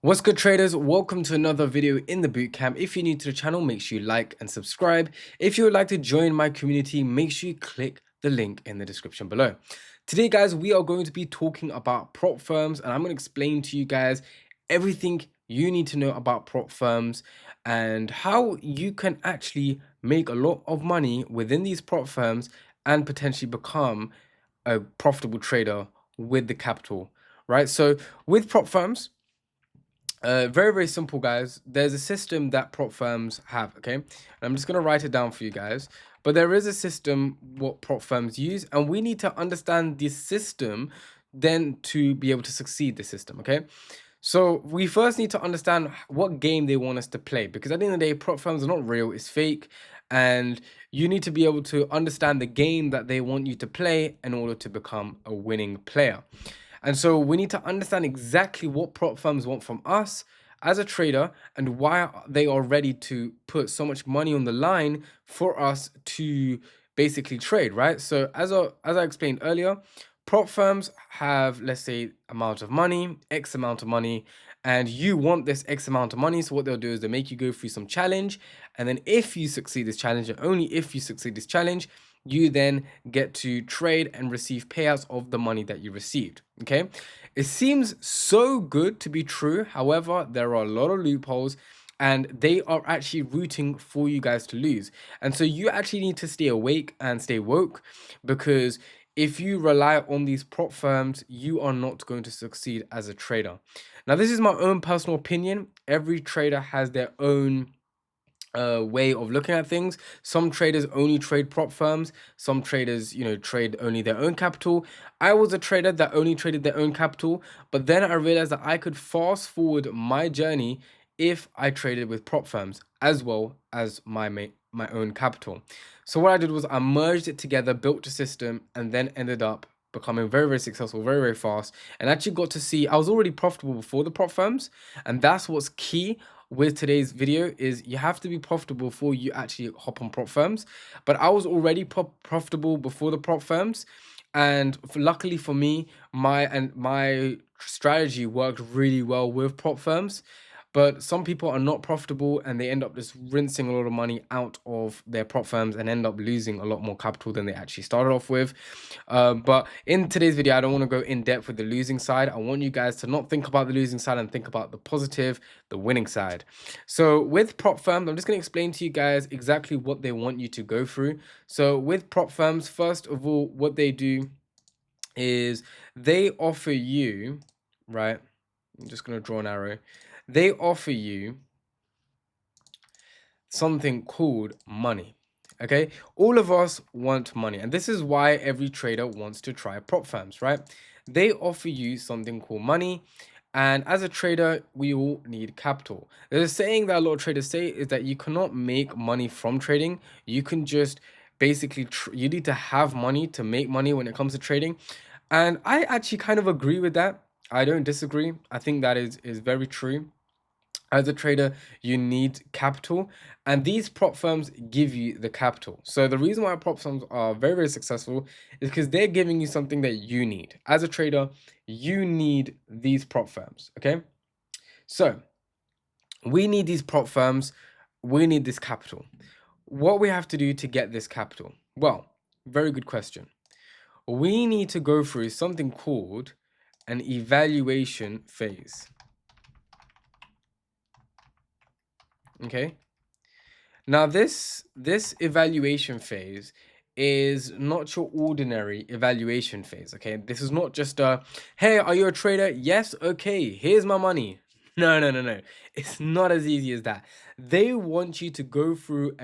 What's good, traders? Welcome to another video in the bootcamp. If you're new to the channel, make sure you like and subscribe. If you would like to join my community, make sure you click the link in the description below. Today, guys, we are going to be talking about prop firms, and I'm going to explain to you guys everything you need to know about prop firms and how you can actually make a lot of money within these prop firms and potentially become a profitable trader with the capital, right? So with prop firms, very simple, guys. There's a system that prop firms have, okay? And I'm just gonna write it down for you guys. But there is a system what prop firms use, and we need to understand this system then to be able to succeed the system, okay? So we first need to understand what game they want us to play, because at the end of the day, prop firms are not real, it's fake, and you need to be able to understand the game that they want you to play in order to become a winning player. And so we need to understand exactly what prop firms want from us as a trader and why they are ready to put so much money on the line for us to basically trade, right? So as I explained earlier, prop firms have, let's say, amount of money, X amount of money, and you want this X amount of money. So what they'll do is they make you go through some challenge. And then if you succeed this challenge, and only if you succeed this challenge, you then get to trade and receive payouts of the money that you received. Okay, it seems so good to be true. However, there are a lot of loopholes and they are actually rooting for you guys to lose. And so you actually need to stay awake and stay woke, because if you rely on these prop firms, you are not going to succeed as a trader. Now, this is my own personal opinion. Every trader has their own way of looking at things. Some traders only trade prop firms. Some traders, trade only their own capital. I was a trader that only traded their own capital, but then I realized that I could fast forward my journey if I traded with prop firms as well as my own capital. So what I did was I merged it together, built a system, and then ended up becoming very successful very fast, and actually got to see I was already profitable before the prop firms. And that's what's key with today's video, is you have to be profitable before you actually hop on prop firms. But I was already profitable before the prop firms, and luckily for me, my strategy worked really well with prop firms. But some people are not profitable and they end up just rinsing a lot of money out of their prop firms and end up losing a lot more capital than they actually started off with. But in today's video, I don't want to go in depth with the losing side. I want you guys to not think about the losing side and think about the positive, the winning side. So with prop firms, I'm just going to explain to you guys exactly what they want you to go through. So with prop firms, first of all, what they do is they offer you, right? I'm just going to draw an arrow. They offer you something called money. Okay, all of us want money, and this is why every trader wants to try prop firms, right? They offer you something called money, and as a trader, we all need capital. There's a saying that a lot of traders say is that you cannot make money from trading. You can just basically you need to have money to make money when it comes to trading, and I actually kind of agree with that. I don't disagree. I think that is very true. As a trader, you need capital, and these prop firms give you the capital. So the reason why prop firms are very successful is because they're giving you something that you need. As a trader, you need these prop firms, okay? So we need these prop firms, we need this capital. What we have to do to get this capital? Well, very good question. We need to go through something called an evaluation phase. Okay, now this evaluation phase is not your ordinary evaluation phase. Okay, this is not just a, hey, are you a trader? Yes. Okay, here's my money. No. It's not as easy as that. They want you to go through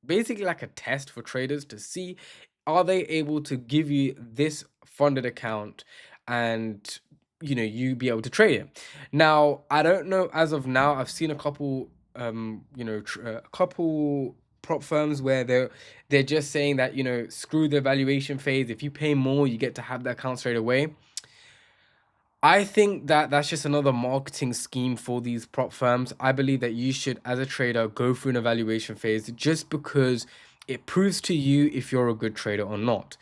basically like a test for traders to see, are they able to give you this funded account and you be able to trade it. Now, I don't know, as of now, I've seen a couple a couple prop firms where they're just saying that, screw the evaluation phase. If you pay more, you get to have the account straight away. I think that that's just another marketing scheme for these prop firms. I believe that you should, as a trader, go through an evaluation phase just because it proves to you if you're a good trader or not.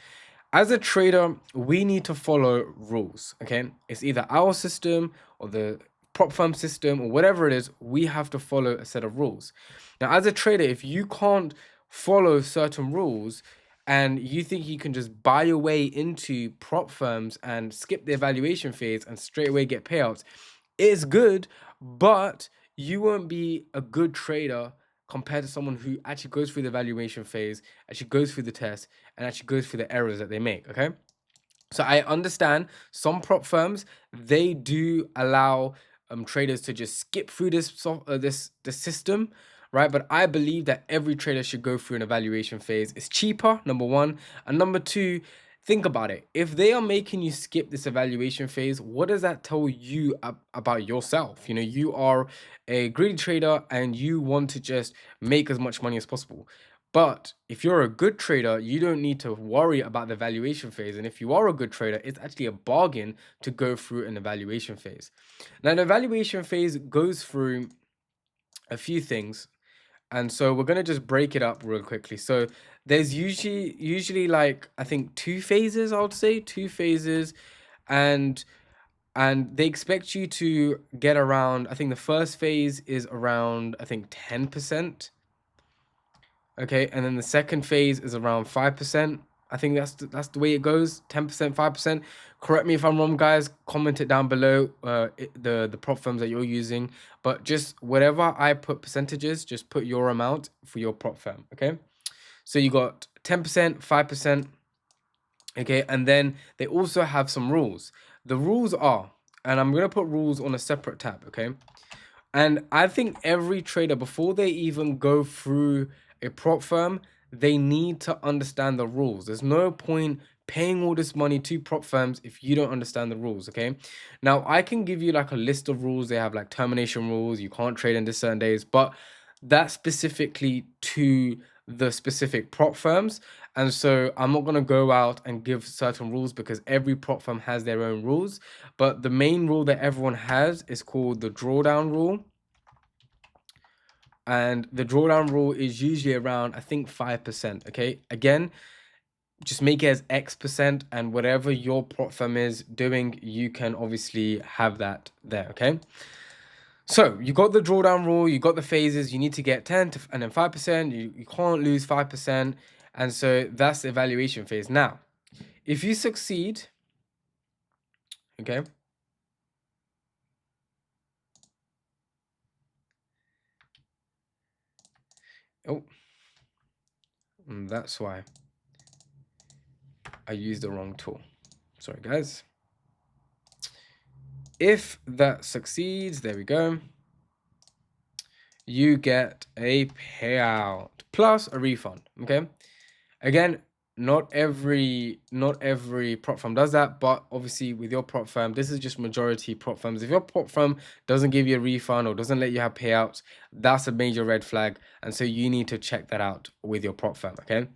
As a trader, we need to follow rules, okay? It's either our system or the prop firm system or whatever it is, we have to follow a set of rules. Now, as a trader, if you can't follow certain rules and you think you can just buy your way into prop firms and skip the evaluation phase and straight away get payouts, it is good, but you won't be a good trader compared to someone who actually goes through the evaluation phase, actually goes through the test, and actually goes through the errors that they make. Okay. So I understand some prop firms, they do allow traders to just skip through this system, right? But I believe that every trader should go through an evaluation phase. It's cheaper, number one, and number two, think about it. If they are making you skip this evaluation phase, what does that tell you about yourself? You know, you are a greedy trader and you want to just make as much money as possible. But if you're a good trader, you don't need to worry about the evaluation phase. And if you are a good trader, it's actually a bargain to go through an evaluation phase. Now, the evaluation phase goes through a few things. And so we're going to just break it up real quickly. So there's usually like, I think 2 phases, I would say 2 phases. And they expect you to get around, I think the first phase is around, I think 10%. Okay, and then the second phase is around 5%. I think that's the way it goes. 10%, 5%. Correct me if I'm wrong, guys. Comment it down below. The prop firms that you're using, but just whatever I put percentages, just put your amount for your prop firm. Okay, so you got 10%, 5%. Okay, and then they also have some rules. The rules are, and I'm gonna put rules on a separate tab. Okay. And I think every trader, before they even go through a prop firm, they need to understand the rules. There's no point paying all this money to prop firms if you don't understand the rules, okay? Now, I can give you like a list of rules. They have like termination rules. You can't trade in this certain days, but that's specifically to the specific prop firms. And so I'm not going to go out and give certain rules because every prop firm has their own rules. But the main rule that everyone has is called the drawdown rule. And the drawdown rule is usually around, I think, 5%. Okay. Again, just make it as X%, and whatever your prop firm is doing, you can obviously have that there. Okay. So you got the drawdown rule, you got the phases, you need to get 10 to, and then 5%. You can't lose 5%. And so that's the evaluation phase. Now, if you succeed, okay. Oh, that's why I used the wrong tool. Sorry, guys. If that succeeds, there we go. You get a payout plus a refund. Okay. Again, not every prop firm does that, but obviously with your prop firm, this is just majority prop firms. If your prop firm doesn't give you a refund or doesn't let you have payouts, that's a major red flag, and so you need to check that out with your prop firm. Okay,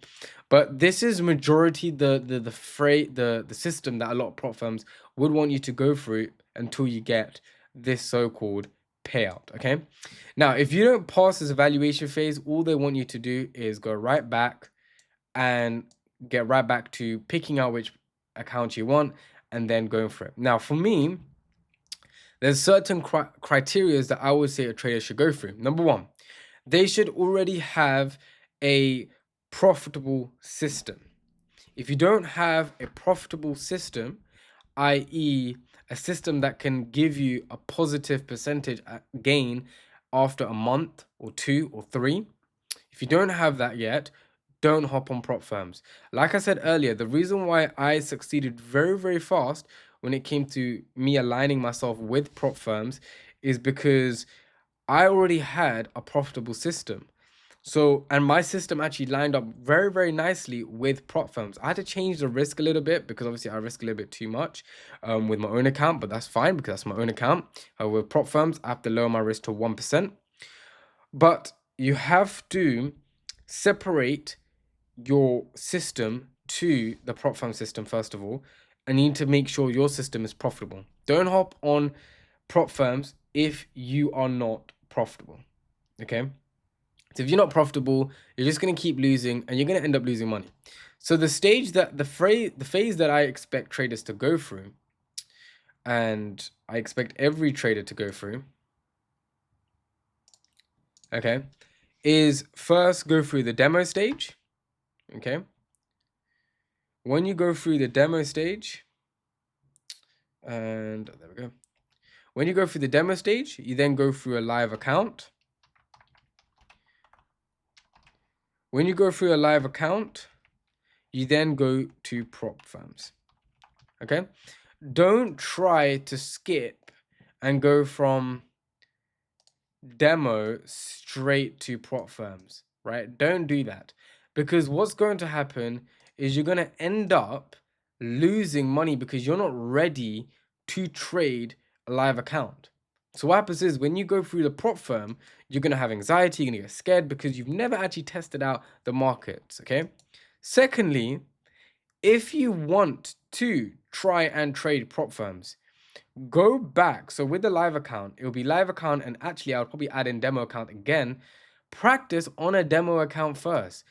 but this is majority the system that a lot of prop firms would want you to go through until you get this so-called payout. Okay, now if you don't pass this evaluation phase, all they want you to do is go right back and get right back to picking out which account you want and then going for it. Now, for me, there's certain criteria that I would say a trader should go through. Number one, they should already have a profitable system. If you don't have a profitable system, i.e., a system that can give you a positive percentage gain after a month or 2 or 3, if you don't have that yet, don't hop on prop firms. Like I said earlier, the reason why I succeeded very, very fast when it came to me aligning myself with prop firms is because I already had a profitable system. So, and my system actually lined up very, very nicely with prop firms. I had to change the risk a little bit because obviously I risk a little bit too much with my own account, but that's fine because that's my own account. With prop firms, I have to lower my risk to 1%. But you have to separate your system to the prop firm system first of all, and you need to make sure your system is profitable. Don't hop on prop firms if you are not profitable. Okay, so if you're not profitable, you're just going to keep losing and you're going to end up losing money. So the phase that I expect traders to go through and I expect every trader to go through, okay, is first go through the demo stage, okay? When you go through the demo stage, and there we go. When you go through the demo stage, you then go through a live account. When you go through a live account, you then go to prop firms, okay? Don't try to skip and go from demo straight to prop firms, right? Don't do that, because what's going to happen is you're going to end up losing money because you're not ready to trade a live account. So what happens is when you go through the prop firm, you're going to have anxiety, you're going to get scared because you've never actually tested out the markets, okay? Secondly, if you want to try and trade prop firms, go back. So with the live account, it will be live account, and actually I'll probably add in demo account again. Practice on a demo account first.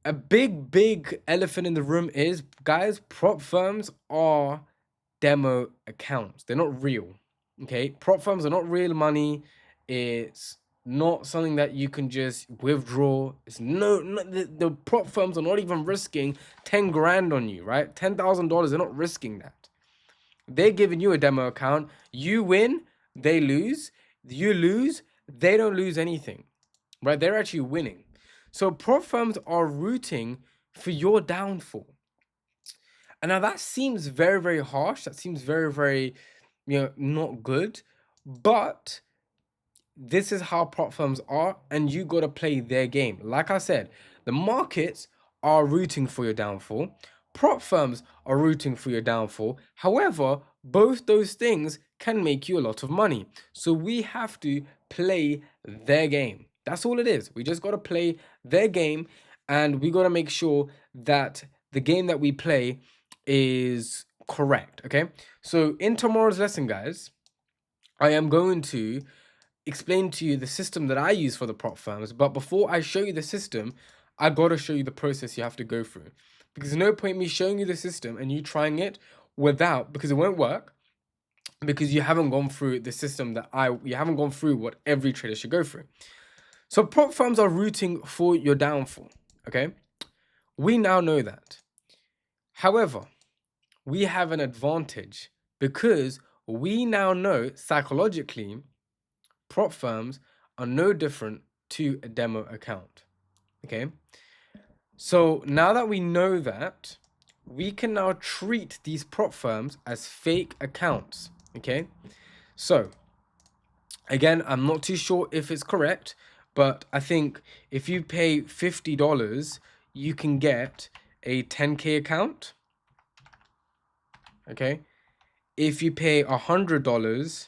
A big elephant in the room is, guys, prop firms are demo accounts. They're not real. Okay, prop firms are not real money. It's not something that you can just withdraw. It's the prop firms are not even risking 10 grand on you, right? $10,000. They're not risking that. They're giving you a demo account. You win, they lose. You lose, they don't lose anything, right? They're actually winning. So prop firms are rooting for your downfall. And now that seems very harsh. That seems very, not good. But this is how prop firms are, and you got to play their game. Like I said, the markets are rooting for your downfall. Prop firms are rooting for your downfall. However, both those things can make you a lot of money. So we have to play their game. That's all it is. We just got to play their game, and we got to make sure that the game that we play is correct, okay? So in tomorrow's lesson, guys, I am going to explain to you the system that I use for the prop firms. But before I show you the system, I gotta show you the process you have to go through. Because there's no point me showing you the system and you trying it without, because it won't work, because you haven't gone through the system you haven't gone through what every trader should go through. So prop firms are rooting for your downfall, okay? We now know that. However, we have an advantage because we now know psychologically prop firms are no different to a demo account, okay? So now that we know that, we can now treat these prop firms as fake accounts, okay? So again, I'm not too sure if it's correct, but I think if you pay $50, you can get a 10K account, okay? If you pay $100,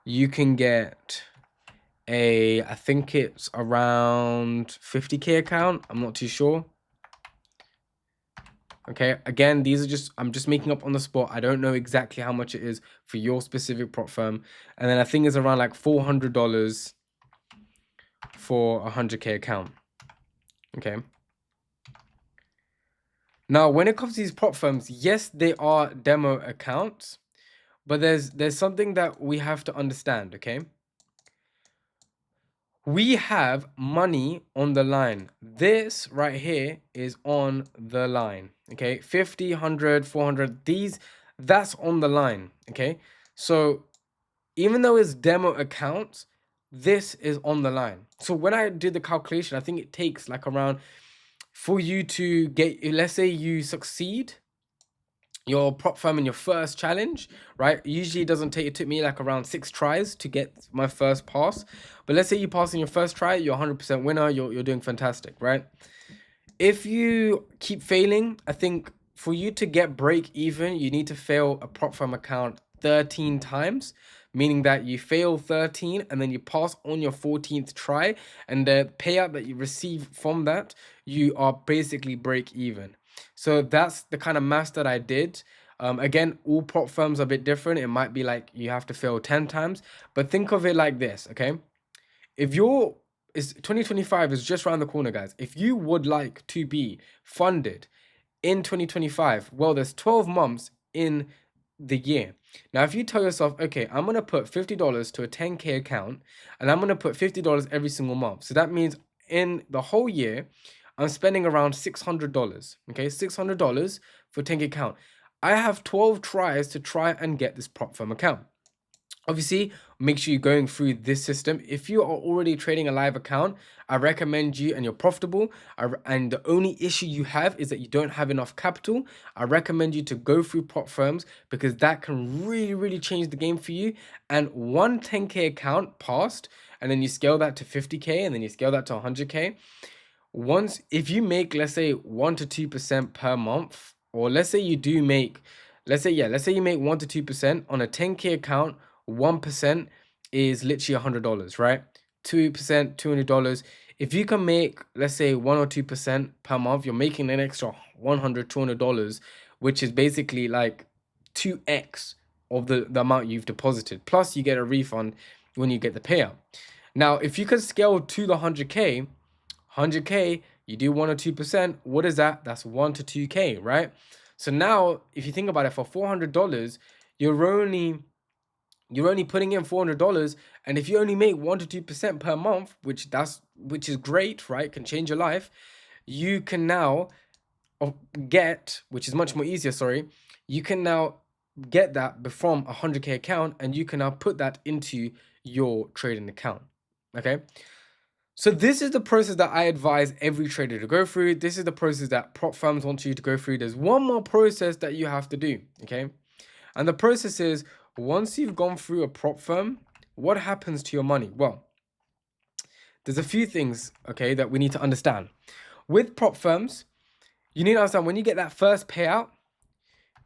you can get I think it's around 50K account. I'm not too sure. Okay, again, I'm just making up on the spot. I don't know exactly how much it is for your specific prop firm. And then I think it's around like $400 for a 100K account. Okay. Now, when it comes to these prop firms, yes, they are demo accounts, but there's something that we have to understand, okay? We have money on the line. This right here is on the line, okay? 50, 100, 400, that's on the line, okay? So even though it's demo accounts, this is on the line. So when I did the calculation, I think it takes like around, for you to get, let's say you succeed your prop firm in your first challenge, right? Usually it took me like around 6 tries to get my first pass. But let's say you pass in your first try, you're 100% winner, you're doing fantastic, right? If you keep failing, I think for you to get break even, you need to fail a prop firm account 13 times, meaning that you fail 13 and then you pass on your 14th try, and the payout that you receive from that, you are basically break even. So that's the kind of maths that I did. Again, all prop firms are a bit different. It might be like you have to fail 10 times, but think of it like this, okay? If you're is 2025 is just around the corner, guys. If you would like to be funded in 2025, well, there's 12 months in the year. Now, if you tell yourself, okay, I'm going to put $50 to a 10K account and I'm going to put $50 every single month. So that means in the whole year, I'm spending around $600. Okay, $600 for a 10K account. I have 12 tries to try and get this prop firm account. Obviously, make sure you're going through this system. If you are already trading a live account, I recommend you, and you're profitable, and the only issue you have is that you don't have enough capital, I recommend you to go through prop firms, because that can really, really change the game for you. And one 10K account passed, and then you scale that to 50K, and then you scale that to 100K. Once, if you make, let's say 1 to 2% per month, or let's say you do make, let's say you make 1 to 2% on a 10K account, 1% is literally $100, right? 2%, $200. If you can make, let's say 1 or 2% per month, you're making an extra $100, $200, which is basically like 2x of the amount you've deposited. Plus, you get a refund when you get the payout. Now, if you can scale to the 100K, you do 1 or 2%. What is that? That's 1 to 2K, right? So now, if you think about it, for $400, you're only putting in $400, and if you only make 1 to 2% per month, which is great, right? Can change your life. You can now get, which is much more easier, sorry, you can now get that from a 100K account, and you can now put that into your trading account. Okay. So this is the process that I advise every trader to go through. This is the process that prop firms want you to go through. There's one more process that you have to do, okay? And the process is, once you've gone through a prop firm, what happens to your money? Well, there's a few things, okay, that we need to understand. With prop firms, you need to understand, when you get that first payout,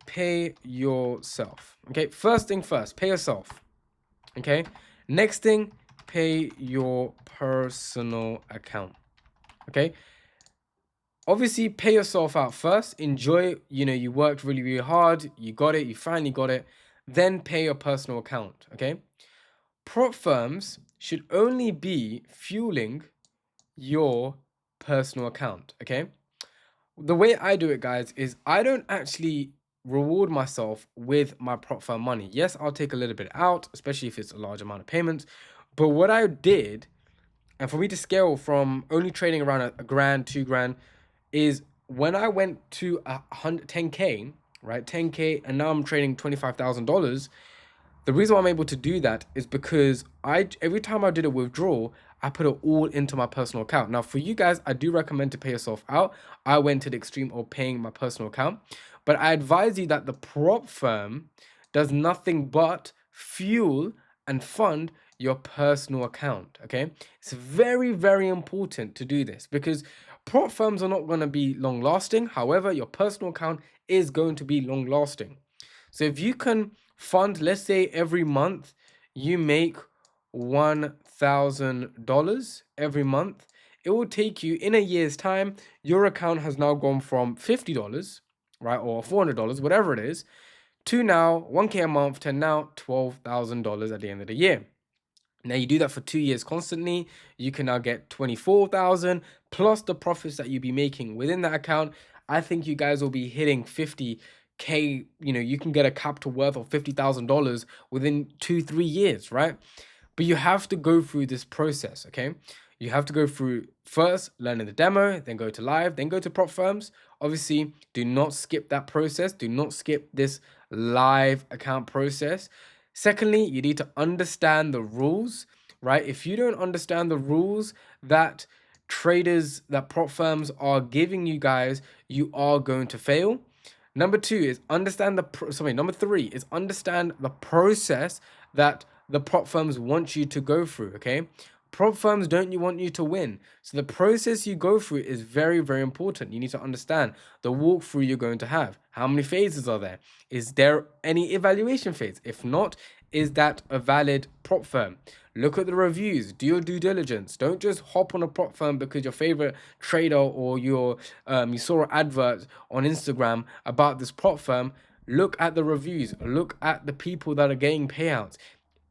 pay yourself, okay? First thing first, pay yourself, okay? Next thing, pay your personal account, okay? Obviously, pay yourself out first. Enjoy, you worked really, really hard. You got it. You finally got it. Then pay your personal account, okay? Prop firms should only be fueling your personal account, okay? The way I do it, guys, is I don't actually reward myself with my prop firm money. Yes, I'll take a little bit out, especially if it's a large amount of payments. But what I did, and for me to scale from only trading around a grand, 2 grand, is when I went to 10K, right? 10K, and now I'm trading $25,000. The reason why I'm able to do that is because every time I did a withdrawal, I put it all into my personal account. Now, for you guys, I do recommend to pay yourself out. I went to the extreme of paying my personal account, but I advise you that the prop firm does nothing but fuel and fund your personal account, okay? It's very, very important to do this, because prop firms are not going to be long lasting. However, your personal account is going to be long lasting. So if you can fund, let's say every month you make $1,000 every month, it will take you, in a year's time, your account has now gone from $50, right, or $400, whatever it is, to now 1K a month, to now $12,000 at the end of the year. Now you do that for 2 years constantly, you can now get 24,000 plus the profits that you'll be making within that account. I think you guys will be hitting 50K. You can get a capital worth of $50,000 within 2-3 years, right? But you have to go through this process, okay? You have to go through first learning the demo, then go to live, then go to prop firms. Obviously, do not skip that process. Do not skip this live account process. Secondly, you need to understand the rules, right? If you don't understand the rules that prop firms are giving you guys, you are going to fail. Number 2 is number 3 is understand the process that the prop firms want you to go through, okay? Prop firms don't want you to win. So the process you go through is very, very important. You need to understand the walkthrough you're going to have. How many phases are there? Is there any evaluation phase? If not, is that a valid prop firm? Look at the reviews. Do your due diligence. Don't just hop on a prop firm because your favorite trader or you saw an advert on Instagram about this prop firm. Look at the reviews. Look at the people that are getting payouts.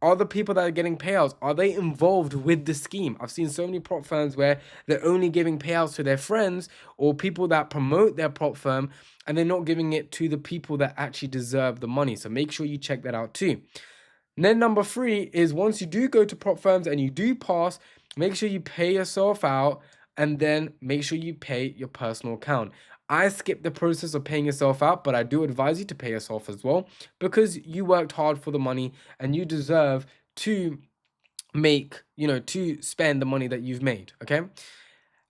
Are the people that are getting payouts, are they involved with the scheme? I've seen so many prop firms where they're only giving payouts to their friends or people that promote their prop firm, and they're not giving it to the people that actually deserve the money. So make sure you check that out too. And then number 3 is, once you do go to prop firms and you do pass, make sure you pay yourself out, and then make sure you pay your personal account. I skipped the process of paying yourself out, but I do advise you to pay yourself as well, because you worked hard for the money and you deserve to make, to spend the money that you've made, okay?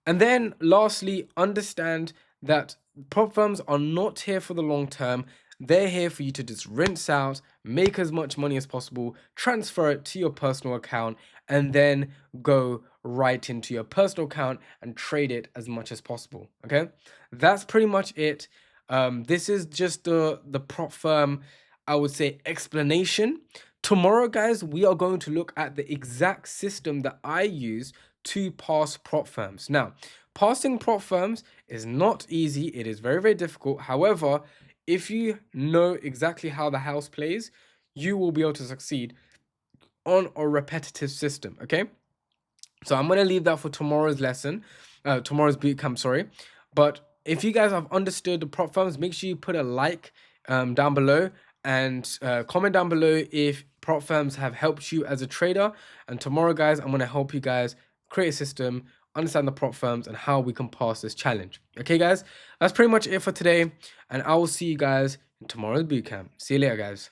And then lastly, understand that prop firms are not here for the long term. They're here for you to just rinse out, make as much money as possible, transfer it to your personal account, and then go right into your personal account and trade it as much as possible. Okay, that's pretty much it. This is just the prop firm, I would say, explanation. Tomorrow, guys, we are going to look at the exact system that I use to pass prop firms. Now, passing prop firms is not easy. It is very, very difficult. However, if you know exactly how the house plays, you will be able to succeed on a repetitive system, okay? So I'm going to leave that for tomorrow's lesson, tomorrow's bootcamp, sorry. But if you guys have understood the prop firms, make sure you put a like down below, and comment down below if prop firms have helped you as a trader. And tomorrow, guys, I'm going to help you guys create a system, understand the prop firms, and how we can pass this challenge. Okay, guys, that's pretty much it for today, and I will see you guys in tomorrow's bootcamp. See you later, guys.